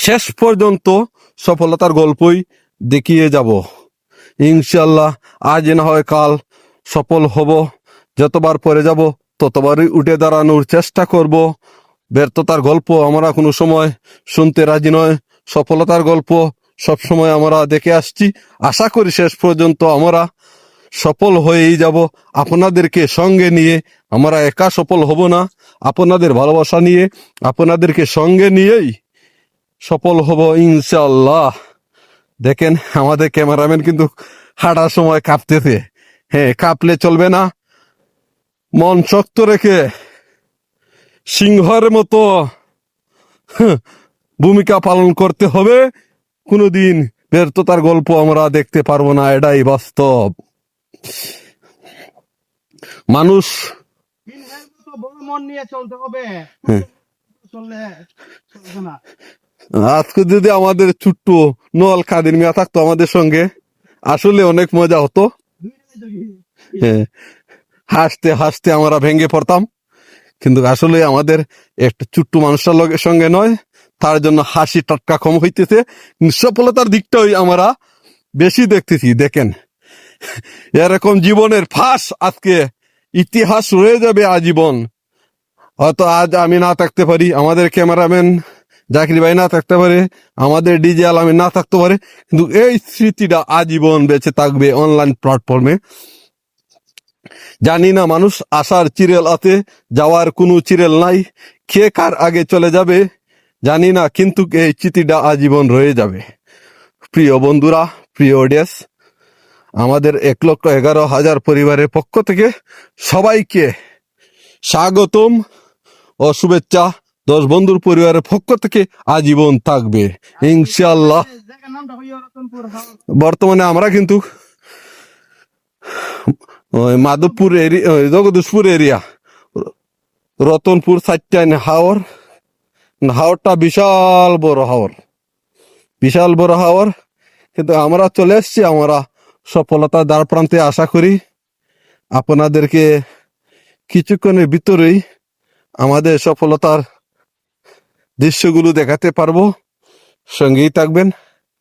শেষ পর্যন্ত সফলতার গল্পই দেখিয়ে যাব ইনশাল্লাহ। আজ না হয় কাল সফল হব, যতবার পরে যাব ততবারই উঠে দাঁড়ানোর চেষ্টা করব। ব্যর্থতার গল্প আমরা কোনো সময় শুনতে রাজি নয়, সফলতার গল্প সবসময় আমরা দেখে আসছি। আশা করি শেষ পর্যন্ত আমরা সফল হয়েই যাব। আপনাদেরকে সঙ্গে নিয়ে, আমরা একা সফল হব না, আপনাদের ভালোবাসা নিয়ে, আপনাদেরকে সঙ্গে নিয়েই সফল হব ইনশাল্লাহ। দেখেন আমাদের ক্যামেরাম্যান কিন্তু হাঁটার সময় কাঁপতেছে। হ্যাঁ, কাঁপলে চলবে না, মন শক্ত রেখে সিংহের মতো ভূমিকা পালন করতে হবে। কোনোদিন ব্যর্থতার গল্প আমরা দেখতে পারবো না, এটাই বাস্তব। মানুষ মন নিয়ে চলতে হবে, চললে চলবে না। আজকে যদি আমাদের ছোট্ট নোয়াল কাদের মিয়া থাকতো আমাদের সঙ্গে, আসলে অনেক মজা হতো। হ্যাঁ, হাসতে হাসতে আমরা ভেঙে পড়তাম, কিন্তু আসলে আমাদের একটা ছোট্ট মানুষের সঙ্গে নয়, তার জন্য হাসি টাটকা কম হইতেছে। সফলতার দিকটাই আমরা বেশি দেখতেছি। দেখেন এরকম জীবনের ফাঁস আজকে ইতিহাস রয়ে যাবে আজীবন। হয়তো আজ আমি না থাকতে পারি, আমাদের ক্যামেরাম্যান জাকির ভাই না থাকতে পারে, আমাদের ডিজে আলামিন না থাকতে পারে, কিন্তু এই স্মৃতিটা আজীবন বেঁচে থাকবে অনলাইন প্ল্যাটফর্মে। জানি না মানুষ আসার চিরেল আছে, যাওয়ার কোনো চিরেল নাই, কে কার আগে চলে যাবে জানি না, কিন্তু এই স্মৃতিটা আজীবন রয়ে যাবে। প্রিয় বন্ধুরা, প্রিয় অডিয়েন্স, আমাদের 1,11,000 পরিবারের পক্ষ থেকে সবাইকে স্বাগতম ও শুভেচ্ছা। 10 বন্ধুর পরিবারের পক্ষ থেকে আজীবন থাকবে ইনশাল্লাহ। বর্তমানে আমরা কিন্তু মাধবপুর এরিয়া, জগদীশপুর এরিয়া, রতনপুর সাইডটাইন হাওর, হাওরটা বিশাল বড় হাওর, বিশাল বড় হাওর। কিন্তু আমরা চলে এসছি আমরা সফলতার দ্বার প্রান্তে। আশা করি আপনাদেরকে কিছুক্ষণের ভিতরেই আমাদের সফলতার দৃশ্যগুলো দেখাতে পারবো। সঙ্গেই থাকবেন।